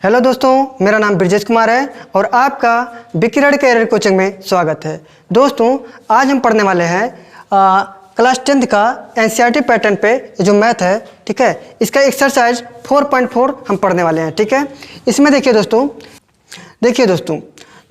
Hello दोस्तों, मेरा नाम ब्रजेश कुमार है और आपका विकिरण कैरियर कोचिंग में स्वागत है। दोस्तों, आज हम पढ़ने वाले हैं क्लास 10th का एनसीईआरटी पैटर्न पे जो मैथ है, ठीक है, इसका एक्सरसाइज 4.4 हम पढ़ने वाले हैं, ठीक है। इसमें देखिए दोस्तों,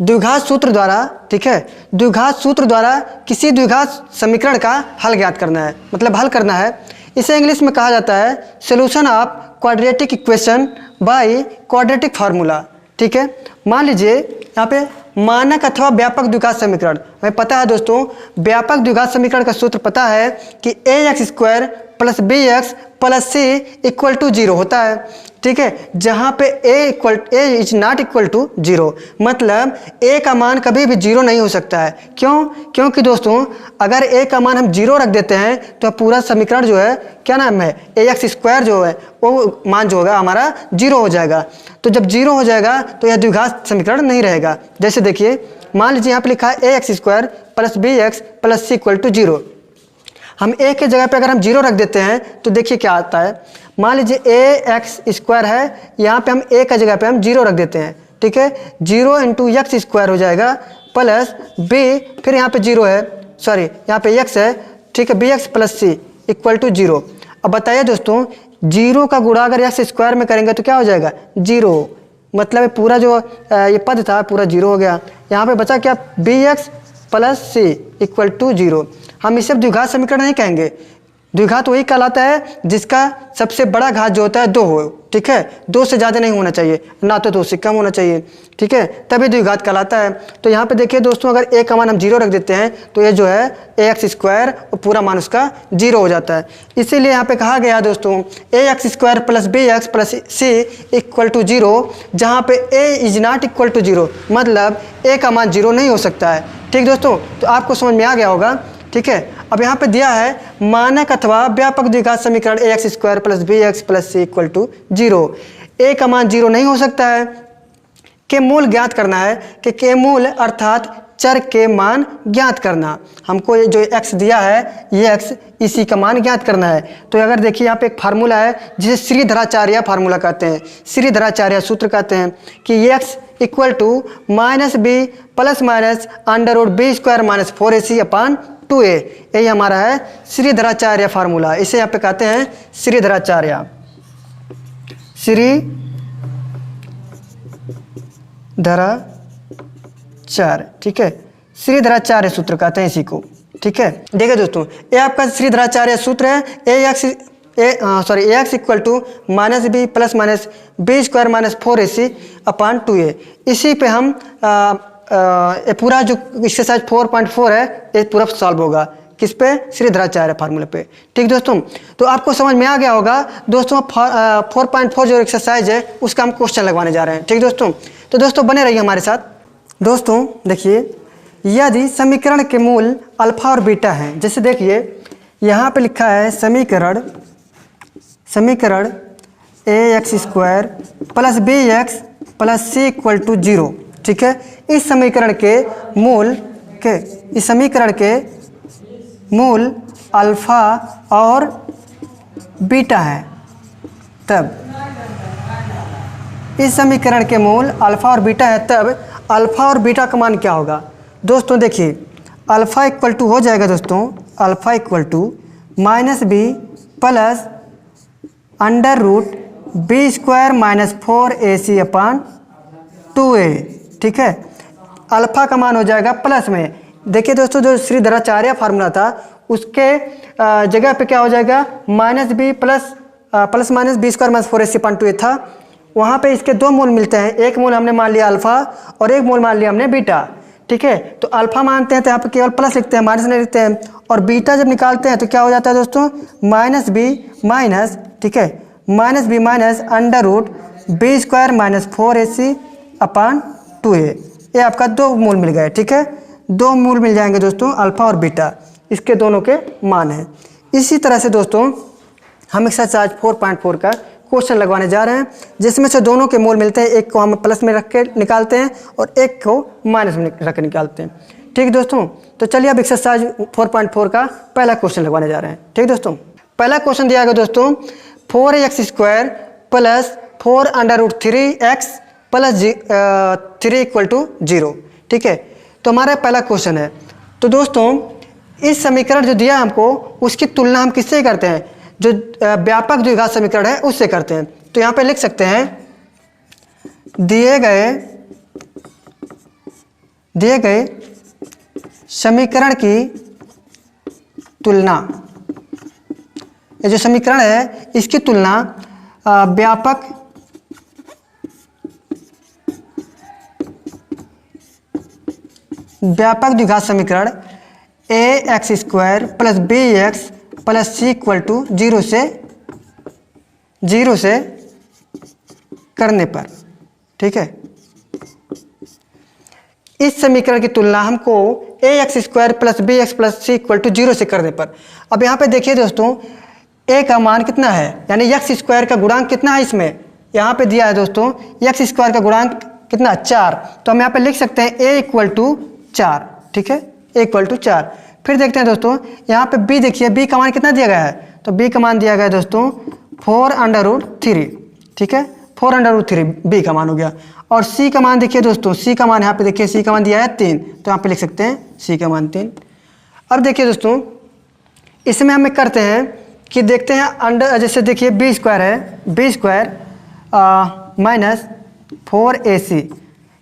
द्विघात सूत्र द्वारा, ठीक है, द्विघात सूत्र द्वारा किसी द्विघात समीकरण का हल ज्ञात करना है, मतलब हल करना है। इसे इंग्लिश में कहा जाता है solution of quadratic equation by quadratic formula, ठीक है। मान लीजिए यहाँ पे मानक अथवा व्यापक द्विघात समीकरण, हमें पता है दोस्तों, व्यापक द्विघात समीकरण का सूत्र पता है कि ax² + bx + c = 0 होता है, ठीक है। जहाँ पे a is not equal to 0, मतलब a का मान कभी भी 0 नहीं हो सकता है। क्यों? क्योंकि दोस्तों अगर a का मान हम 0 रख देते हैं तो पूरा समीकरण जो है, क्या नाम है, ax² जो है वो मान जो होगा हमारा 0 हो जाएगा। तो जब 0 हो जाएगा तो यह द्विघात समीकरण नहीं रहेगा। जैसे देखिए, मान लीजिए यहाँ पे लिखा है ax² + bx + c = 0। हम a के जगह पे अगर हम 0 रख देते हैं तो देखिए क्या आता है। मान लीजिए ax² है, यहाँ पे हम a का जगह पे हम 0 रख देते हैं, ठीक है। 0 × x² हो जाएगा प्लस b, फिर यहाँ पे 0 है, सॉरी यहाँ पे x है, ठीक है, bx + c = 0। अब बताइए दोस्तों, 0 का गुणा अगर x² में करेंगे तो क्या हो जाएगा, 0, मतलब पूरा जो ये पद था पूरा 0 हो गया। यहाँ पे बचा क्या, bx + c = 0। हम इसे द्विघात समीकरण नहीं कहेंगे। द्विघात वही कहलाता है जिसका सबसे बड़ा घात जो होता है 2 हो, ठीक है, 2 से ज़्यादा नहीं होना चाहिए, ना तो 2 से कम होना चाहिए, ठीक है, तभी द्विघात कहलाता है। तो यहाँ पे देखिए दोस्तों, अगर a का मान हम 0 रख देते हैं तो ये जो है ax² और पूरा मान उसका 0 हो जाता है। इसीलिए यहाँ पे कहा गया दोस्तों ax² + bx + c = 0, जहाँ पे a is not equal to 0, मतलब a का मान 0 नहीं हो सकता है, ठीक दोस्तों। तो आपको समझ में आ गया होगा, ठीक है। अब यहाँ पे दिया है मानक अथवा व्यापक द्विघात समीकरण ax² + bx + c = 0। a का मान 0 नहीं हो सकता है। के मूल ज्ञात करना है कि के मूल अर्थात चर के मान ज्ञात करना। हमको ये जो x दिया है, ये x, इसी का मान ज्ञात करना है। तो अगर देखिए यहाँ पे एक फार्मूला है जिसे श्रीधराचार्य फार्मूला कहते हैं, श्रीधराचार्य सूत्र कहते हैं कि x = -b ± √b² - 4ac/2a। यही हमारा है श्रीधराचार्य फार्मूला। इसे यहाँ पे कहते हैं श्रीधराचार्य, श्रीधराचार्य, ठीक है, श्रीधराचार्य सूत्र कहते हैं इसी को, ठीक है। देखिए दोस्तों, ये आपका श्रीधराचार्य सूत्र है। ax = -b ± b² - 4ac/2a। इसी पे हम ये पूरा जो एक्सरसाइज 4.4 है ये पूरा सॉल्व होगा, किस पे, श्रीधराचार्य फार्मूले पे, ठीक दोस्तों। तो आपको समझ में आ गया होगा दोस्तों, 4.4 जो एक्सरसाइज है उसका हम क्वेश्चन लगवाने जा रहे हैं, ठीक दोस्तों। तो दोस्तों बने रहिए हमारे साथ। दोस्तों देखिए, यदि समीकरण के मूल अल्फा और बीटा हैं, जैसे देखिए यहाँ पे लिखा है समीकरण ax² + bx + c = 0, ठीक है। इस समीकरण के मूल अल्फा और बीटा है, तब इस समीकरण के मूल अल्फा और बीटा है, तब अल्फा और बीटा का मान क्या होगा। दोस्तों देखिए, अल्फा = हो जाएगा दोस्तों, अल्फा = -b + √b² - 4ac/2a, ठीक है। अल्फा का मान हो जाएगा प्लस में। देखिए दोस्तों, जो श्रीधराचार्य फार्मूला था उसके जगह पे क्या हो जाएगा, -b ± b² - 4ac/2a था। वहाँ पे इसके 2 मूल मिलते हैं, एक मूल हमने मान लिया अल्फा और एक मूल मान लिया हमने बीटा, ठीक है। तो अल्फा मानते हैं तो यहाँ पे केवल प्लस लिखते हैं, माइनस नहीं लिखते हैं। और बीटा जब निकालते हैं तो क्या हो जाता है दोस्तों, -b - ठीक है, -b - √b² - 4ac/2a। ये आपका 2 मूल मिल गए, ठीक है, 2 मूल मिल जाएंगे दोस्तों, अल्फा और बीटा, इसके दोनों के मान हैं। इसी तरह से दोस्तों हम एक्सरसाइज 4.4 का क्वेश्चन लगवाने जा रहे हैं, जिसमें से दोनों के मूल मिलते हैं, एक को हम प्लस में रख के निकालते हैं और एक को माइनस में रख के निकालते हैं, ठीक दोस्तों। तो चलिए अब एक्सरसाइज 4.4 का पहला क्वेश्चन लगवाने जा रहे हैं, ठीक दोस्तों। पहला क्वेश्चन दिया गया दोस्तों, 4x² + 4√3x plus 3 equal to 0। ठीक है, तो हमारा पहला क्वेश्चन है। तो दोस्तों इस समीकरण जो दिया हमको उसकी तुलना हम किससे करते हैं, जो व्यापक द्विघात समीकरण है उससे करते हैं। तो यहाँ पे लिख सकते हैं दिए गए समीकरण की तुलना, ये जो समीकरण है इसकी तुलना व्यापक द्विघात समीकरण ax² plus bx plus c equal to 0 से करने पर। ठीक है, इस समीकरण की तुलना हमको ax² plus bx plus c equal to 0 से करने पर। अब यहाँ पे देखिए दोस्तों a का मान कितना है, यानी x² का गुणांक कितना है, इसमें यहाँ पे दिया है दोस्तों x² का गुणांक कितना 4। तो हम यहाँ पे लिख सकते हैं a इक्वल टू 4। ठीक है, a इक्वल टू 4। फिर देखते हैं दोस्तों यहाँ पे b देखिए, b का मान कितना दिया गया है, तो b का मान दिया गया है दोस्तों 4√3। ठीक है, 4√3 b का मान हो गया। और c का मान देखिए दोस्तों, c का मान यहाँ पे देखिए, c का मान दिया है 3, तो यहाँ पे लिख सकते हैं c का मान 3। अब देखिए दोस्तों इसमें हम करते हैं कि देखते हैं अंडर, जैसे देखिए b² है, b² minus 4ac,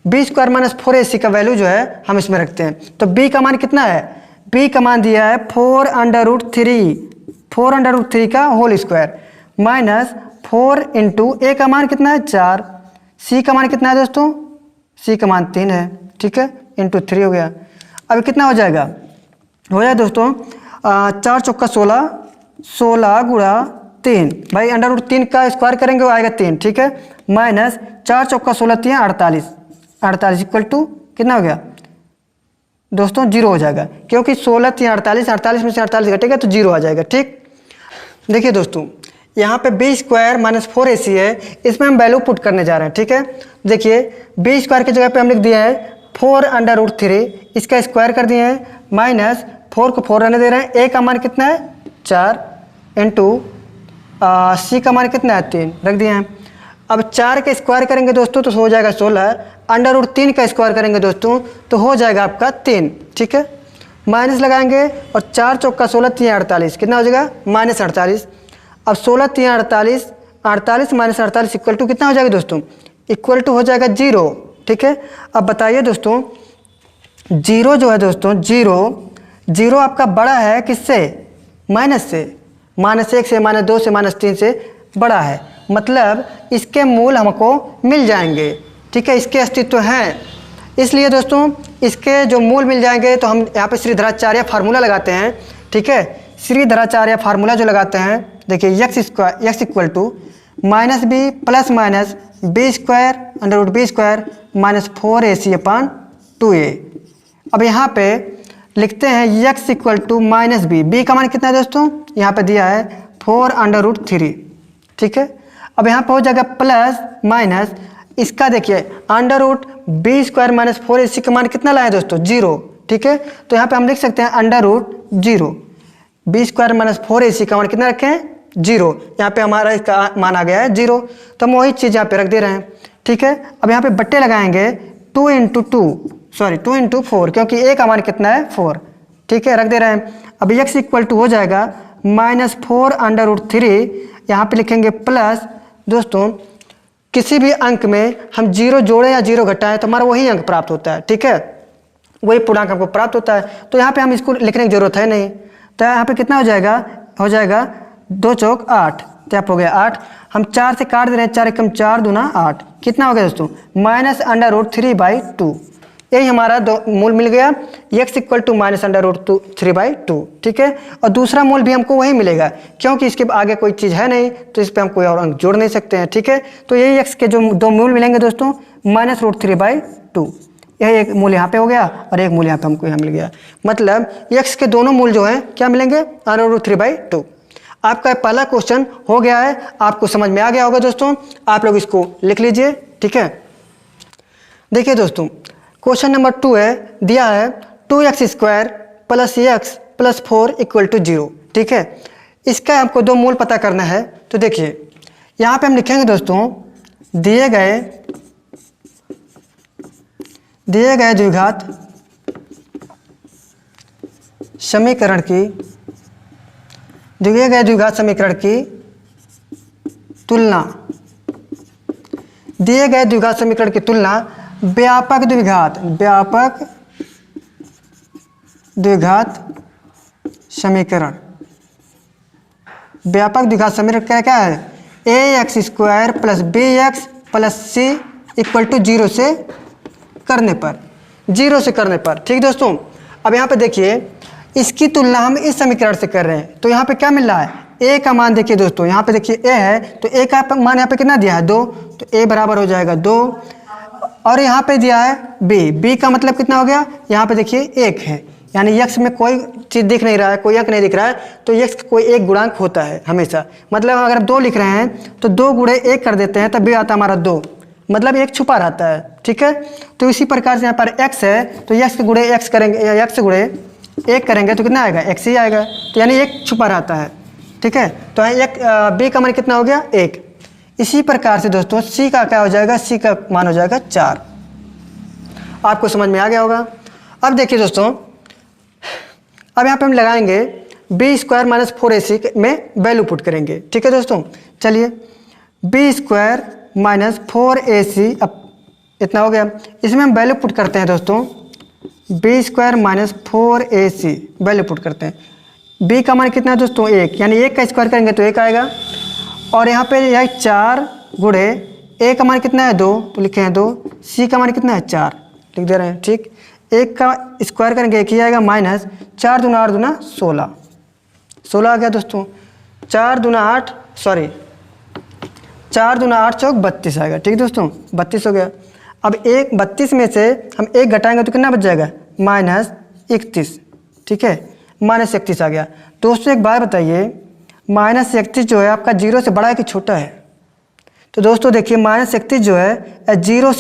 b² minus 4ac का वैल्यू जो है हम इसमें रखते हैं। तो b का मान कितना है, b का मान दिया है 4√3 का whole square minus 4 into a का मान कितना है 4, c का मान कितना है दोस्तों, c का मान 3 है। ठीक है, इंटू 3 हो गया। अब कितना हो जाएगा, हो जाए दोस्तों 4 चौका 16, 16 गुणा 3, भाई √3 का स्क्वायर करेंगे वो आएगा 3। ठीक है, माइनस 4 चौका 16 3 48 इक्वल टू कितना हो गया दोस्तों 0 हो जाएगा, क्योंकि 16 3 48 में से 48 घटेगा तो 0 आ जाएगा। ठीक, देखिए दोस्तों यहाँ पे b² माइनस 4ac है, इसमें हम वैल्यू पुट करने जा रहे हैं। ठीक है, देखिए b² की जगह पे हम लिख दिया है 4√3, इसका स्क्वायर कर दिए हैं, माइनस 4 को 4 रहने दे रहे हैं, a का मान कितना है 4 इंटू c का मान कितना है 3 रख दिए हैं। अब 4 का स्क्वायर करेंगे दोस्तों तो हो जाएगा 16, √3 का स्क्वायर करेंगे दोस्तों तो हो जाएगा आपका 3। ठीक है, माइनस लगाएंगे और 4 चौका 16 3 48, कितना हो जाएगा माइनस 48। अब 16 3 48 माइनस 48 इक्वल टू कितना हो जाएगा दोस्तों, इक्वल टू हो जाएगा 0। ठीक है, अब बताइए दोस्तों 0 जो है दोस्तों 0 आपका बड़ा है किससे, माइनस से, -1 से, -2 से, -3 से बड़ा है, मतलब इसके मूल हमको मिल जाएंगे। ठीक है, इसके अस्तित्व हैं, इसलिए दोस्तों इसके जो मूल मिल जाएंगे तो हम यहाँ पे श्रीधराचार्य फार्मूला लगाते हैं। ठीक है, श्रीधराचार्य फार्मूला जो लगाते हैं देखिए x equal to minus b plus minus b² minus 4ac/2a। अब यहाँ पे लिखते हैं x equal to minus b का मान कितना है दोस्तों, यहाँ पे दिया है 4√3। ठीक है, अब यहाँ पे हो जाएगा प्लस माइनस, इसका देखिए b² माइनस 4ac का मान कितना लाए दोस्तों 0। ठीक है, तो यहाँ पे हम लिख सकते हैं √0, b² माइनस 4ac का मान कितना रखे हैं 0, यहाँ पे हमारा इसका मान आ गया है 0, तो हम वही चीज़ यहाँ पे रख दे रहे हैं। ठीक है, अब यहाँ पे बट्टे लगाएंगे 2 इंटू 4, क्योंकि a का मान कितना है 4। ठीक है, रख दे रहे हैं। अब x इक्वल टू हो जाएगा माइनस 4√3, यहाँ पे लिखेंगे प्लस, दोस्तों किसी भी अंक में हम 0 जोड़ें या 0 घटाएं तो हमारा वही अंक प्राप्त होता है। ठीक है, वही पूर्णांक हमको प्राप्त होता है, तो यहाँ पे हम इसको लिखने की जरूरत है नहीं। तो यहाँ पे कितना हो जाएगा 2 चौक 8, तो यहाँ हो गया 8, हम 4 से काट दे रहे हैं, 4 एकम 4 दूना 8, कितना हो गया दोस्तों -√3/2। यही हमारा मूल मिल गया, x इक्वल टू -√3/2। ठीक है, और दूसरा मूल भी हमको वही मिलेगा, क्योंकि इसके आगे कोई चीज़ है नहीं तो इस पर हम कोई और अंक जोड़ नहीं सकते हैं। ठीक है, तो यही x के जो 2 मूल मिलेंगे दोस्तों -√3/2, यही एक मूल यहाँ पे हो गया और एक मूल यहाँ पे हमको यहाँ मिल गया, मतलब x के दोनों मूल जो हैं क्या मिलेंगे √3/2। आपका पहला क्वेश्चन हो गया है, आपको समझ में आ गया होगा दोस्तों, आप लोग इसको लिख लीजिए। ठीक है, देखिए दोस्तों क्वेश्चन नंबर 2 है, दिया है 2x² plus x plus 4 equal to 0। ठीक है, इसका हमको 2 मूल पता करना है। तो देखिए यहाँ पे हम लिखेंगे दोस्तों दिए गए द्विघात समीकरण की तुलना दिए गए द्विघात समीकरण की तुलना व्यापक द्विघात समीकरण क्या है ax² + bx + c = 0 से करने पर। ठीक दोस्तों, अब यहाँ पे देखिए इसकी तुलना हम इस समीकरण से कर रहे हैं, तो यहाँ पे क्या मिल रहा है, a का मान देखिए दोस्तों, यहाँ पे देखिए a है तो a का मान यहाँ पे कितना दिया है 2, तो a बराबर हो जाएगा 2, और यहाँ पे दिया है b का मतलब कितना हो गया, यहाँ पे देखिए 1 है, यानी x में कोई चीज़ दिख नहीं रहा है, कोई अंक नहीं दिख रहा है, तो x कोई एक गुणांक होता है हमेशा। मतलब अगर आप 2 लिख रहे हैं तो 2 गुणे 1 कर देते हैं तब भी आता हमारा 2, मतलब 1 छुपा रहता है। ठीक है, तो इसी प्रकार से यहाँ पर x है तो x गुणे x करेंगे, x गुणे 1 करेंगे तो कितना आएगा, x ही आएगा, तो यानी 1 छुपा रहता है। ठीक है, तो एक b का मान कितना हो गया 1। इसी प्रकार से दोस्तों c का क्या हो जाएगा, c का मान हो जाएगा 4। आपको समझ में आ गया होगा। अब देखिए दोस्तों, अब यहाँ पे हम लगाएंगे b² - 4ac में वैल्यू पुट करेंगे। ठीक है दोस्तों, चलिए b² - 4ac, अब इतना हो गया, इसमें हम वैल्यू पुट करते हैं दोस्तों, b² - 4ac वैल्यू पुट करते हैं। b का मान कितना है दोस्तों 1, यानी 1 का स्क्वायर करेंगे तो 1 आएगा, और यहाँ पे यह 4 गुणे a का मान कितना है 2, तो लिखे हैं 2, c का मान कितना है 4 लिख दे रहे हैं। ठीक, 1 का स्क्वायर करेंगे 1 ही आएगा, माइनस 4 दूना 8 दूना 16 आ गया दोस्तों, 4 दूना 8 चौक 32 आएगा। ठीक दोस्तों, 32 हो गया। अब 32 में से हम 1 घटाएंगे तो कितना बच जाएगा, -31। ठीक है, -31 आ गया। दोस्तों एक बात बताइए, -31 जो है आपका 0 से बड़ा है कि छोटा है? तो दोस्तों देखिए -31 जो है 0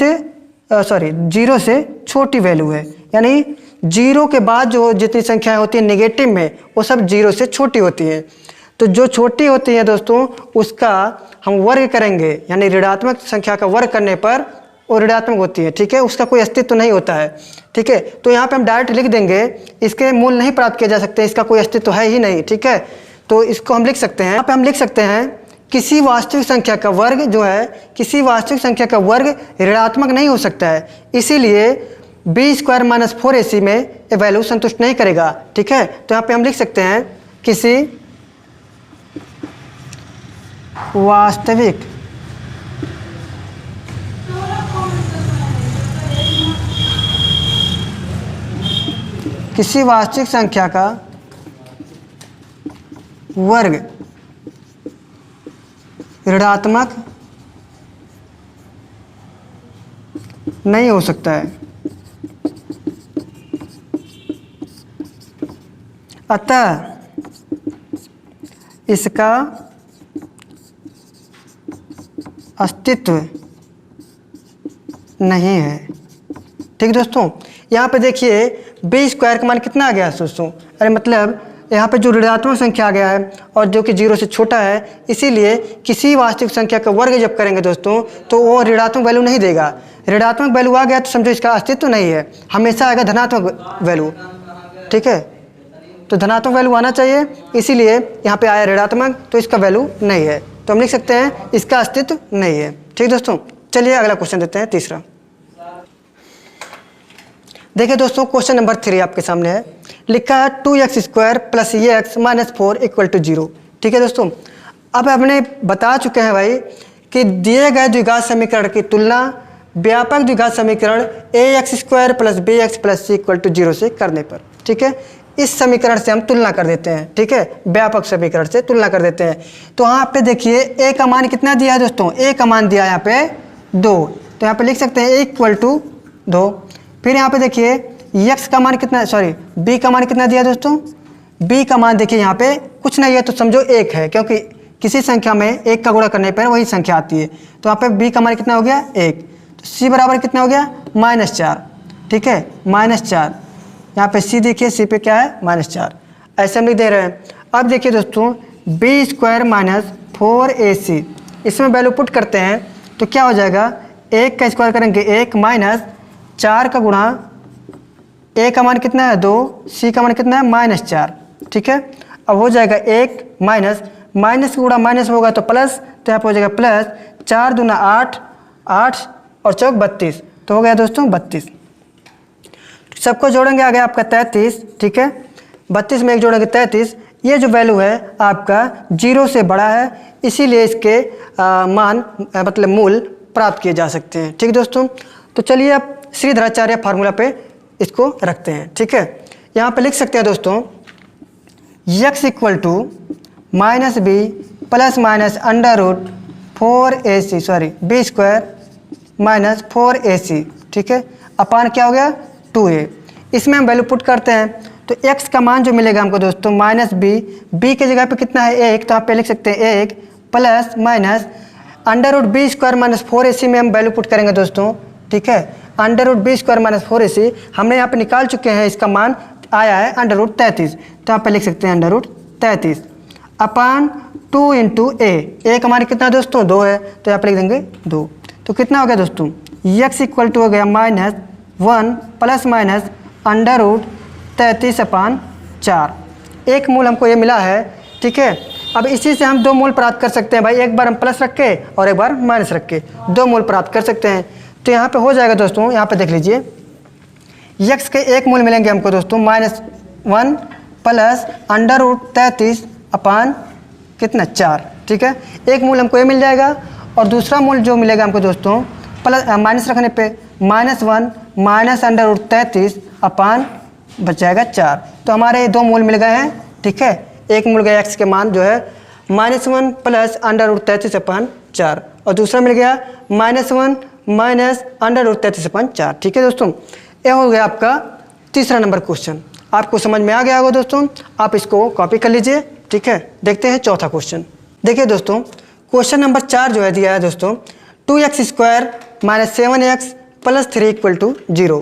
से छोटी वैल्यू है, यानी 0 के बाद जो जितनी संख्याएं होती हैं नेगेटिव में वो सब 0 से छोटी होती हैं। तो जो छोटी होती है दोस्तों उसका हम वर्ग करेंगे, यानी ऋणात्मक संख्या का वर्ग करने पर वो ऋणात्मक होती है। ठीक है, उसका कोई अस्तित्व नहीं होता है। ठीक है, तो यहाँ पे हम डायरेक्ट लिख देंगे, इसके मूल नहीं प्राप्त किए जा सकते, इसका कोई अस्तित्व है ही नहीं। ठीक है, तो इसको हम लिख सकते हैं, यहाँ पे हम लिख सकते हैं किसी वास्तविक संख्या का वर्ग जो है, किसी वास्तविक संख्या का वर्ग ऋणात्मक नहीं हो सकता है, इसीलिए b² - 4ac में ये वैल्यू संतुष्ट नहीं करेगा। ठीक है, तो यहाँ पे हम लिख सकते हैं किसी वास्तविक संख्या का वर्ग ऋणात्मक नहीं हो सकता है, अतः इसका अस्तित्व नहीं है। ठीक दोस्तों, यहाँ पे देखिए b² का मान कितना आ गया दोस्तों, अरे मतलब यहाँ पे जो ऋणात्मक संख्या आ गया है और जो कि 0 से छोटा है, इसीलिए किसी वास्तविक संख्या का वर्ग जब करेंगे दोस्तों तो वो ऋणात्मक वैल्यू नहीं देगा। ऋणात्मक वैल्यू आ गया तो समझो इसका अस्तित्व नहीं है, हमेशा आएगा धनात्मक वैल्यू। ठीक है, तो धनात्मक वैल्यू आना चाहिए, इसीलिए यहाँ पे आया ऋणात्मक, तो इसका वैल्यू नहीं है, तो हम लिख सकते हैं इसका अस्तित्व नहीं है। ठीक दोस्तों, चलिए अगला क्वेश्चन देते हैं, तीसरा। देखिए दोस्तों क्वेश्चन नंबर 3 आपके सामने है, लिखा है 2x² + ax - 4 = 0। ठीक है दोस्तों, अब हमने बता चुके हैं भाई कि दिए गए द्विघात समीकरण की तुलना व्यापक द्विघात समीकरण ax² + bx + c = 0 से करने पर। ठीक है, इस समीकरण से हम तुलना कर देते हैं। ठीक है, व्यापक समीकरण से तुलना कर देते हैं। तो यहाँ पे देखिए a का मान कितना दिया है दोस्तों, a का मान दिया है यहाँ पे 2, तो यहाँ पे लिख सकते हैं a = 2। फिर यहाँ पे देखिए x का मान कितना, b का मान कितना दिया दोस्तों, b का मान देखिए यहाँ पे कुछ नहीं है तो समझो 1 है, क्योंकि किसी संख्या में 1 का गुणा करने पर वही संख्या आती है। तो यहाँ पे b का मान कितना हो गया 1, तो c बराबर कितना हो गया -4। ठीक है, -4, यहाँ पे c देखिए, c पे क्या है -4, ऐसे हम लिख दे रहे हैं। अब देखिए दोस्तों b² - 4ac, इसमें वैल्यू पुट करते हैं, तो क्या हो जाएगा, 1 का स्क्वायर करेंगे 1 माइनस 4 का गुणा, a का मान कितना है 2, c का मान कितना है -4, ठीक है। अब हो जाएगा 1 माइनस माइनस का गुणा माइनस होगा तो प्लस, तो यहाँ पर हो जाएगा प्लस 4 दूना 8, 8 और चौक 32, तो हो गया दोस्तों 32। सबको जोड़ेंगे आ गया आपका 33, ठीक है। 32 में 1 जोड़ेंगे 33। ये जो वैल्यू है आपका 0 से बड़ा है, इसीलिए इसके मान मतलब मूल प्राप्त किए जा सकते हैं, ठीक है दोस्तों। तो चलिए अब श्रीधराचार्य फार्मूला पे इसको रखते हैं, ठीक है। यहाँ पे लिख सकते हैं दोस्तों x equal to minus b plus minus under root 4ac sorry b square minus 4ac, ठीक है, अपान क्या हो गया 2a। इसमें हम वैल्यू पुट करते हैं तो x का मान जो मिलेगा हमको दोस्तों माइनस बी के जगह पे कितना है 1, तो आप पे लिख सकते हैं 1 plus minus under root b square minus 4ac में हम वैल्यू पुट करेंगे दोस्तों, ठीक है। Under root b square minus 4ac हमने यहाँ पे निकाल चुके हैं, इसका मान आया है अंडर रूट 33, तो यहाँ पे लिख सकते हैं अंडर रूट 33 अपान 2 इंटू ए का मान कितना दोस्तों 2 है, तो यहाँ पे लिख देंगे 2। तो कितना हो गया दोस्तों x इक्वल टू हो गया -1 प्लस माइनस अंडर रूट 33 अपान 4। एक मूल हमको ये मिला है, ठीक है। अब इसी से हम 2 मूल प्राप्त कर सकते हैं भाई, एक बार हम प्लस रख के और एक बार माइनस रख के 2 मूल प्राप्त कर सकते हैं। तो यहाँ पे हो जाएगा दोस्तों, यहाँ पे देख लीजिए x के 1 मूल मिलेंगे हमको दोस्तों -1 प्लस अंडर रूट 33 अपान कितना 4, ठीक है। एक मूल हमको ये मिल जाएगा और दूसरा मूल जो मिलेगा हमको दोस्तों प्लस माइनस रखने पे -1 माइनस अंडर रूट 33 अपान बच जाएगा 4। तो हमारे 2 मूल मिल गए हैं, ठीक है। एक मूल गया x के मान जो है -1 प्लस अंडर रूट 33 अपान 4 और दूसरा मिल गया -1 माइनस अंडर रूट 33 अपान 4, ठीक है दोस्तों। ये हो गया आपका तीसरा नंबर क्वेश्चन। आपको समझ में आ गया होगा दोस्तों, आप इसको कॉपी कर लीजिए, ठीक है। देखते हैं चौथा क्वेश्चन। देखिए दोस्तों क्वेश्चन नंबर 4 जो है दिया है दोस्तों 2x square minus 7x plus 3 equal to 0,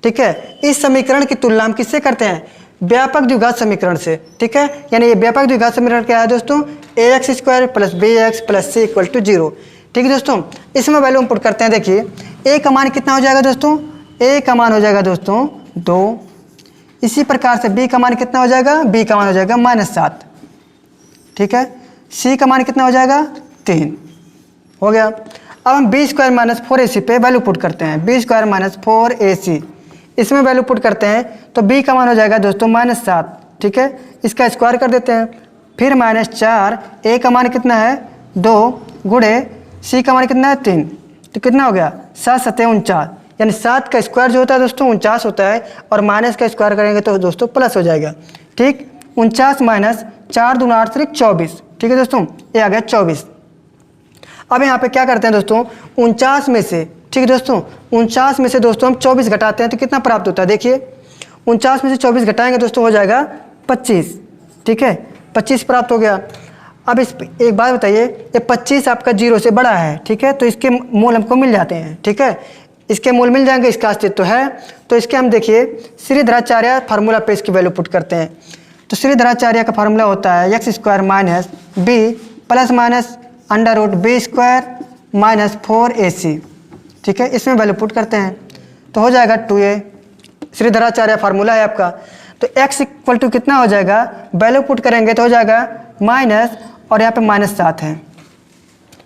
ठीक है। इस समीकरण की तुलना हम किससे करते हैं, व्यापक द्विघात समीकरण से, ठीक है। यानी ये व्यापक द्विघात समीकरण क्या है दोस्तों ax square plus bx plus c equal to 0, ठीक है दोस्तों। इसमें वैल्यू हम पुट करते हैं। देखिए a का मान कितना हो जाएगा दोस्तों, a का मान हो जाएगा दोस्तों 2। इसी प्रकार से b का मान कितना हो जाएगा, b का मान हो जाएगा -7, ठीक है। c का मान कितना हो जाएगा 3, हो गया। अब हम बी स्क्वायर माइनस 4ac पे वैल्यू पुट करते हैं, बी स्क्वायर माइनस 4ac इसमें वैल्यू पुट करते हैं तो b का मान हो जाएगा दोस्तों -7, ठीक है। इसका स्क्वायर कर देते हैं, फिर -4, a का मान कितना है 2 गुणे c का मान कितना है 3, तो कितना हो गया 7 7 49, यानी 7 का स्क्वायर जो होता है दोस्तों 49 होता है और माइनस का स्क्वायर करेंगे तो दोस्तों प्लस हो जाएगा, ठीक। 49 माइनस 4 दूना 8 3 24, ठीक है दोस्तों, ये आ गया 24। अब यहाँ पे क्या करते हैं दोस्तों 49 में से, ठीक है दोस्तों, 49 में से दोस्तों हम 24 घटाते हैं तो कितना प्राप्त होता है। देखिए 49 में से 24 घटाएंगे दोस्तों हो जाएगा 25, ठीक है, 25 प्राप्त हो गया। अब इस एक बात बताइए, ये 25 आपका 0 से बड़ा है, ठीक है, तो इसके मूल हमको मिल जाते हैं, ठीक है, इसके मूल मिल जाएंगे, इसका अस्तित्व है। तो इसके हम देखिए श्रीधराचार्य फार्मूला पे इसकी वैल्यू पुट करते हैं। तो श्रीधराचार्य का फार्मूला होता है x square minus b plus minus under root b square minus 4ac, ठीक है। इसमें वैल्यू पुट करते हैं तो हो जाएगा 2a, श्रीधराचार्य फार्मूला है आपका। तो x इक्वल टू कितना हो जाएगा, वैल्यू पुट करेंगे तो हो जाएगा माइनस और यहाँ पे -7 है,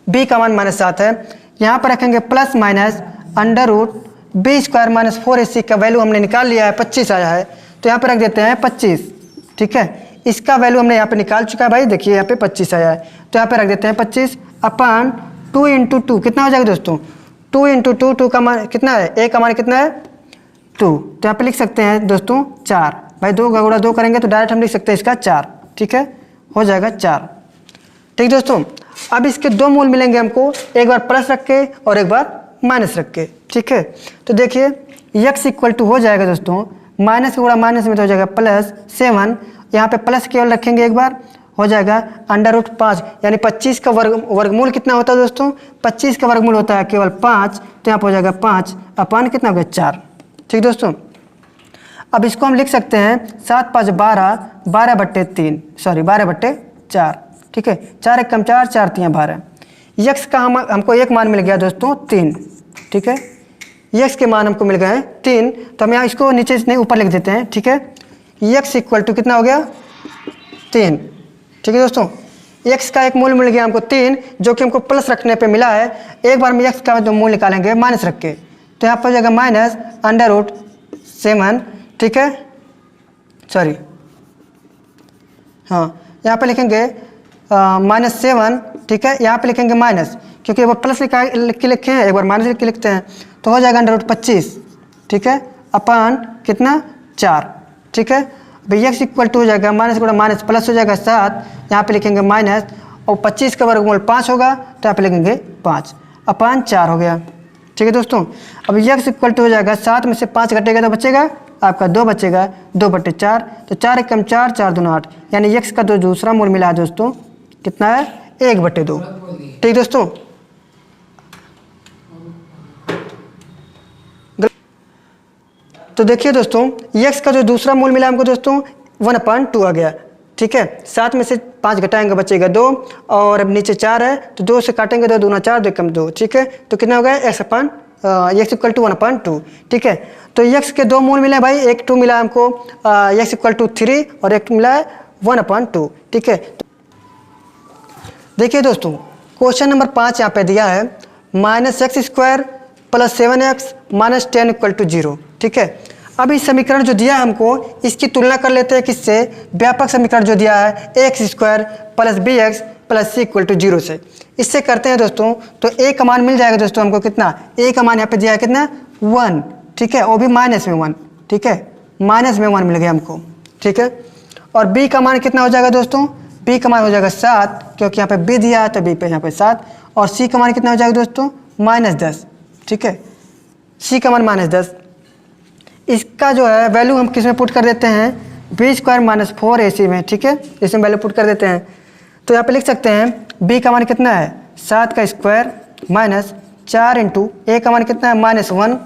b का मान -7 है, यहाँ पर रखेंगे plus minus under root b square minus 4ac का वैल्यू हमने निकाल लिया है 25 आया है, तो यहाँ पर रख देते हैं 25, ठीक है। इसका वैल्यू हमने यहाँ पे निकाल चुका है भाई, देखिए यहाँ पे 25 आया है, तो यहाँ पे रख देते हैं 25 अपान 2 इंटू 2 कितना हो जाएगा दोस्तों 2 इंटू 2, 2 का मान कितना है, a का मान कितना है 2, तो यहाँ पे लिख सकते हैं दोस्तों 4, भाई 2 का गुणा 2 करेंगे तो डायरेक्ट हम लिख सकते हैं इसका 4, ठीक है, हो जाएगा 4, ठीक दोस्तों। अब इसके 2 मूल मिलेंगे हमको, एक बार प्लस रख के और एक बार माइनस रख के, ठीक है। तो देखिए x इक्वल टू हो जाएगा दोस्तों माइनस का गुणा माइनस में तो हो जाएगा +7, यहाँ पे प्लस केवल रखेंगे एक बार, हो जाएगा अंडर रूट 5, यानी 25 का वर्गमूल कितना होता है दोस्तों 25 का वर्गमूल होता है केवल 5, तो यहाँ पर हो जाएगा 5 अपान कितना हो गया 4, ठीक दोस्तों। अब इसको हम लिख सकते हैं 7 5 12, 12/3 सॉरी 12/4, ठीक है, 4 1 कम 4, 4 3 12, यक्स का हमको एक मान मिल गया दोस्तों 3, ठीक है। यक्स के मान हमको मिल गए हैं 3, तो हम यहाँ इसको नीचे नहीं ऊपर लिख देते हैं, ठीक है। यक्स इक्वल टू कितना हो गया 3, ठीक है दोस्तों। यक्स का एक मूल्य मिल गया हमको 3, जो कि हमको प्लस रखने पे मिला है। एक बार में यक्स का जो मूल्य निकालेंगे माइनस रख के, तो यहाँ पर हो जाएगा माइनस √7, ठीक है। सॉरी, हाँ, यहाँ पे लिखेंगे -7, ठीक है। यहाँ पे लिखेंगे माइनस, क्योंकि एक बार प्लस लिख के लिखे हैं, एक बार माइनस लिख के लिखते हैं, तो हो जाएगा √25, ठीक है, अपान कितना 4, ठीक है। भाई एक्स इक्वल टू हो जाएगा माइनस गुणा माइनस प्लस हो जाएगा 7, यहाँ पे लिखेंगे माइनस, और 25 का वर्गमूल 5 होगा, तो यहाँ पे लिखेंगे 5 अपान 4 हो गया, ठीक है दोस्तों। अब एक्स इक्वल टू हो जाएगा 7 में से 5 घटेगा तो बचेगा आपका 2 बचेगा, 2/4, तो 4 × 4 4 दूना 8, यानी एक्स का जो दूसरा मूल्य मिला है दोस्तों कितना है 1/2, ठीक दोस्तों। तो देखिए दोस्तों, x का जो दूसरा मूल्य मिला हमको दोस्तों 1/2 आ गया, ठीक है। 7 में से 5 घटाएंगे बचेगा 2, और अब नीचे 4 है, तो 2 से काटेंगे 2 दूना 4, 2 कम 2, ठीक है। तो कितना हो गया x इक्वल टू 1/2, ठीक है। तो x के 2 मूल्य मिले भाई, एक 2 मिला हमको x इक्वल टू 3, और एक मिला है 1/2, ठीक है। देखिए दोस्तों, क्वेश्चन नंबर 5 यहाँ पे दिया है -x² + 7x - 10 = 0, ठीक है। अब इस समीकरण जो दिया है हमको, इसकी तुलना कर लेते हैं किससे, व्यापक समीकरण जो दिया है x² + bx + c = 0 से। इससे करते हैं दोस्तों, तो a का मान मिल जाएगा दोस्तों हमको कितना, a का मान यहाँ पे दिया है कितना 1, ठीक है, वो भी -1, ठीक है, -1 मिल गया हमको, ठीक है। और b का मान कितना हो जाएगा दोस्तों, b का मान हो जाएगा 7, क्योंकि यहाँ पे b दिया है तो b पे यहाँ पे 7, और c का मान कितना हो जाएगा दोस्तों -10, ठीक है, c का मान -10। इसका जो है वैल्यू हम किस में पुट कर देते हैं, b² - 4ac में, ठीक है, इसमें वैल्यू पुट कर देते हैं। तो यहाँ पे लिख सकते हैं b का मान कितना है 7 का स्क्वायर माइनस 4 × a का मान कितना है -1,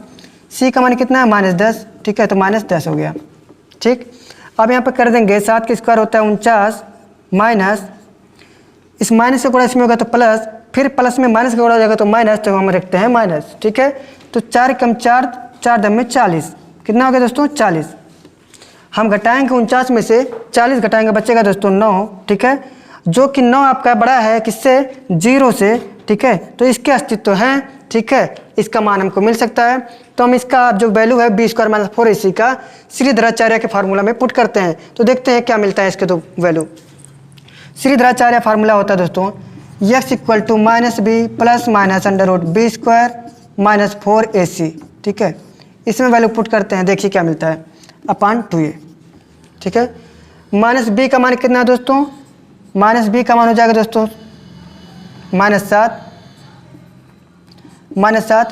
c का मान कितना है -10, ठीक है, तो -10 हो गया, ठीक। अब यहाँ पे कर देंगे 7 का स्क्वायर होता है 49, माइनस इस माइनस से गुणा इसमें होगा तो प्लस, फिर प्लस में माइनस का गुणा हो जाएगा तो माइनस, तो हम रखते हैं माइनस, ठीक है। तो 4 × 4 4 × 40, कितना हो गया दोस्तों 40। हम घटाएंगे 49 में से 40 घटाएंगे बचेगा दोस्तों 9, ठीक है, जो कि 9 आपका बड़ा है किससे 0 से, ठीक है, तो इसके अस्तित्व है, ठीक है, इसका मान हमको मिल सकता है। तो हम इसका जो वैल्यू है b² - 4ac का श्रीधराचार्य के फार्मूला में पुट करते हैं, तो देखते हैं क्या मिलता है इसके तो वैल्यू। श्रीधराचार्य फार्मूला होता है दोस्तों x equal to -b + √b² - 4ac, ठीक है। इसमें वैल्यू पुट करते हैं, देखिए क्या मिलता है अपान 2a, ठीक है। -b का मान कितना है दोस्तों, -b का मान हो जाएगा दोस्तों -7,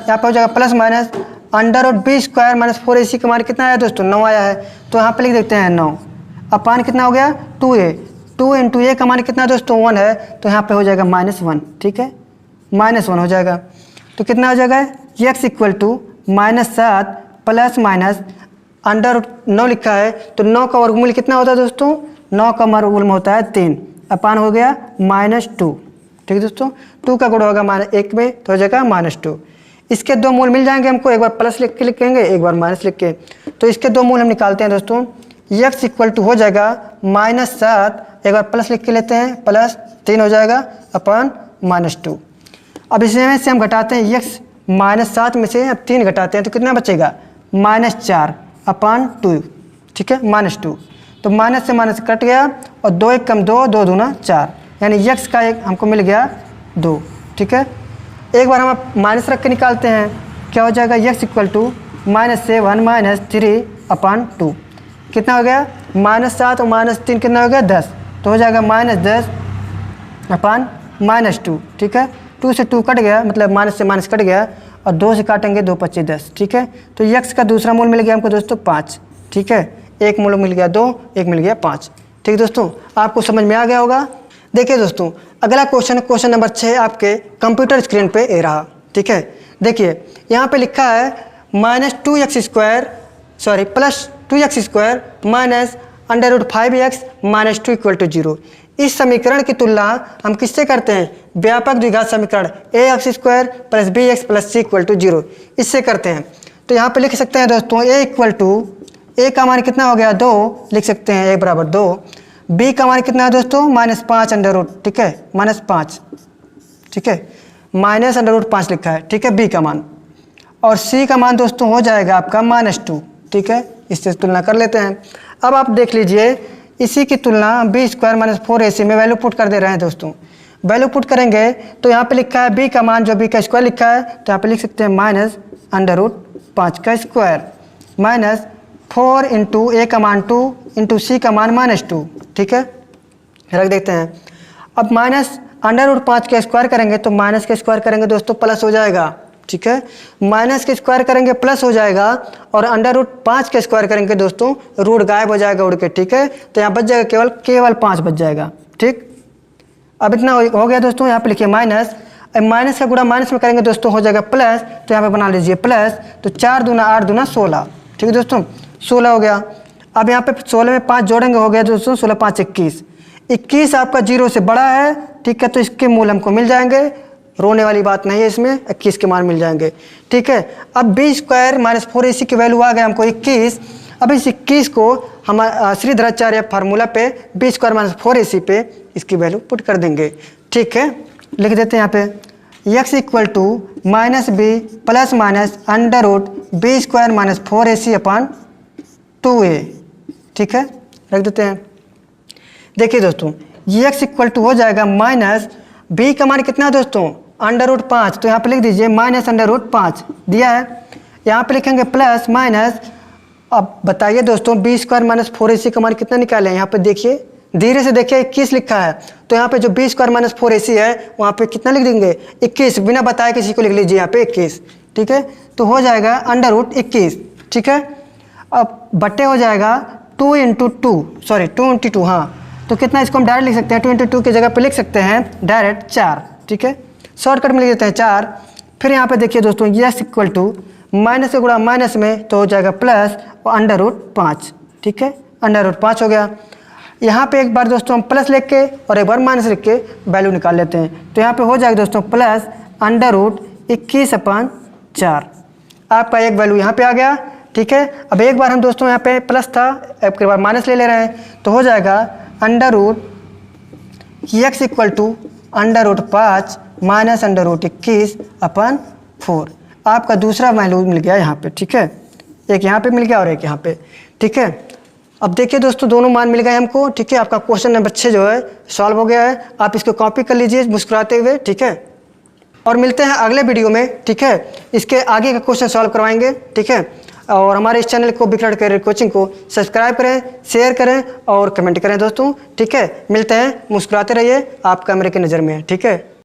यहाँ पे हो जाएगा प्लस माइनस √b² - 4ac का मान कितना आया दोस्तों 9 आया है, तो यहाँ पे लिख देते हैं 9 अपान कितना हो गया 2a, 2 × a का मान कितना दोस्तों 1 है, तो यहाँ पे हो जाएगा -1, ठीक है, -1 हो जाएगा। तो कितना हो जाएगा x equal to -7 plus minus √9 लिखा है, तो 9 का वर्गमूल कितना होता है दोस्तों, 9 का वर्गमूल होता है 3, अपान हो गया -2, ठीक है दोस्तों। 2 का गुणा होगा -1 में, तो हो जाएगा -2। इसके 2 मूल मिल जाएंगे हमको, एक बार प्लस लिख के लिखेंगे, एक बार माइनस लिख के, तो इसके 2 मूल हम निकालते हैं दोस्तों। x इक्वल टू हो जाएगा -7, एक बार प्लस लिख के लेते हैं, +3 हो जाएगा अपान -2। अब इसमें से हम घटाते हैं x -7 में से अब 3 घटाते हैं, तो कितना बचेगा -4 अपान 2, ठीक है, -2। तो माइनस से माइनस कट गया, और 2 × 1 = 2, 2 दूना 4, यानी x का एक हमको मिल गया 2, ठीक है। एक बार हम माइनस रख के निकालते हैं, क्या हो जाएगा x इक्वल टू -7 - 3 अपान 2, कितना हो गया -7 और -3 कितना हो गया 10, तो हो जाएगा -10 अपान -2, ठीक है। 2 से 2 कट गया, मतलब माइनस से माइनस कट गया, और 2 से काटेंगे 2 × 25 10, ठीक है। तो x का दूसरा मूल मिल गया हमको दोस्तों 5, ठीक है, एक मूल मिल गया 2, एक मिल गया 5, ठीक है दोस्तों। आपको समझ में आ गया होगा। देखिए दोस्तों, अगला क्वेश्चन नंबर 6 आपके कंप्यूटर स्क्रीन पे ए रहा, ठीक है। देखिए यहाँ पे लिखा है -2x² + 2x² - √5x minus 2 equal to 0। इस समीकरण की तुलना हम किससे करते हैं? व्यापक द्विघात समीकरण ax square plus bx plus c equal to 0 इससे करते हैं। तो यहाँ पे लिख सकते हैं दोस्तों a इक्वल टू a का मान कितना हो गया 2, लिख सकते हैं a बराबर 2। b का मान कितना है दोस्तों? -5 अंडर रूट, ठीक है, -5, ठीक है, -√5 लिखा है, ठीक है, b का मान। और c का मान दोस्तों हो जाएगा आपका -2, ठीक है, इससे तुलना कर लेते हैं। अब आप देख लीजिए इसी की तुलना b स्क्वायर माइनस 4ac में वैल्यू पुट कर दे रहे हैं दोस्तों। वैल्यू पुट करेंगे तो यहाँ पे लिखा है b का मान, जो b का स्क्वायर लिखा है तो यहाँ पे लिख सकते हैं -√5 का स्क्वायर माइनस 4 इंटू a का मान 2 इंटू c का मान -2, ठीक है, रख देते हैं। अब -√5 का स्क्वायर करेंगे तो माइनस का स्क्वायर करेंगे दोस्तों प्लस हो जाएगा, ठीक है, माइनस के स्क्वायर करेंगे प्लस हो जाएगा और √5 के स्क्वायर करेंगे दोस्तों रूट गायब हो जाएगा उड़ के, ठीक है, तो यहाँ बच जाएगा केवल 5 बच जाएगा, ठीक। अब इतना हो गया दोस्तों। यहाँ पे लिखिए माइनस, माइनस का गुणा माइनस में करेंगे दोस्तों हो जाएगा प्लस, तो यहाँ पे बना लीजिए प्लस, तो 4 दूना 8 दूना 16, ठीक है दोस्तों, 16 हो गया। अब यहाँ पे 16 में 5 जोड़ेंगे हो गया दोस्तों 16 5 21, 21 आपका 0 से बड़ा है, ठीक है, तो इसके मूल हमको मिल जाएंगे, रोने वाली बात नहीं है इसमें, 21 के मान मिल जाएंगे, ठीक है। अब b स्क्वायर माइनस 4ac की वैल्यू आ गया हमको 21। अब इस 21 को हम श्रीधराचार्य फार्मूला पे b स्क्वायर माइनस 4ac पे इसकी वैल्यू पुट कर देंगे, ठीक है। लिख देते हैं यहाँ पे x equal to minus b plus minus √b square minus 4ac upon 2a, ठीक है, रख देते हैं। देखिए दोस्तों ये x इक्वल टू हो जाएगा माइनस b का मान कितना है दोस्तों? √5, तो यहाँ पे लिख दीजिए -√5 दिया है, यहाँ पे लिखेंगे प्लस माइनस। अब बताइए दोस्तों b स्क्वायर माइनस 4ac का मान कितना निकालें? यहाँ पे देखिए, धीरे से देखिए 21 लिखा है, तो यहाँ पे जो b स्क्वायर माइनस 4ac है वहाँ पे कितना लिख देंगे? 21, बिना बताए किसी को लिख लीजिए यहाँ पे 21, ठीक है, तो हो जाएगा √21, ठीक है। अब बट्टे हो जाएगा 2 इंटू 2, हाँ, तो कितना इसको हम डायरेक्ट लिख सकते हैं, 2 इंटू 2 की जगह पे लिख सकते हैं डायरेक्ट 4, ठीक है, शॉर्टकट में लिख देते हैं 4। फिर यहाँ पे देखिए दोस्तों x इक्वल टू माइनस से गुणा माइनस में तो हो जाएगा प्लस और √5, ठीक है, √5 हो गया। यहाँ पे एक बार दोस्तों हम प्लस लिख के और एक बार माइनस लिख के वैल्यू निकाल लेते हैं, तो यहाँ पे हो जाएगा दोस्तों प्लस √21/4। आपका एक वैल्यू यहाँ पे आ गया, ठीक है। अब एक बार हम दोस्तों यहाँ पे प्लस था, अब के बाद माइनस ले रहे हैं, तो हो जाएगा x इक्वल टू √5 माइनस √21/4। आपका दूसरा वैल्यू मिल गया यहाँ पे, ठीक है, एक यहाँ पे मिल गया और एक यहाँ पे, ठीक है। अब देखिए दोस्तों दोनों मान मिल गए हमको, ठीक है। आपका क्वेश्चन नंबर 6 जो है सॉल्व हो गया है, आप इसको कॉपी कर लीजिए मुस्कुराते हुए, ठीक है। और मिलते हैं अगले वीडियो में, ठीक है, इसके आगे का क्वेश्चन सॉल्व करवाएंगे, ठीक है। और हमारे इस चैनल को विकराल करियर कोचिंग को सब्सक्राइब करें, शेयर करें और कमेंट करें दोस्तों, ठीक है। मिलते हैं, मुस्कुराते रहिए, आप कैमरे की नज़र में है, ठीक है।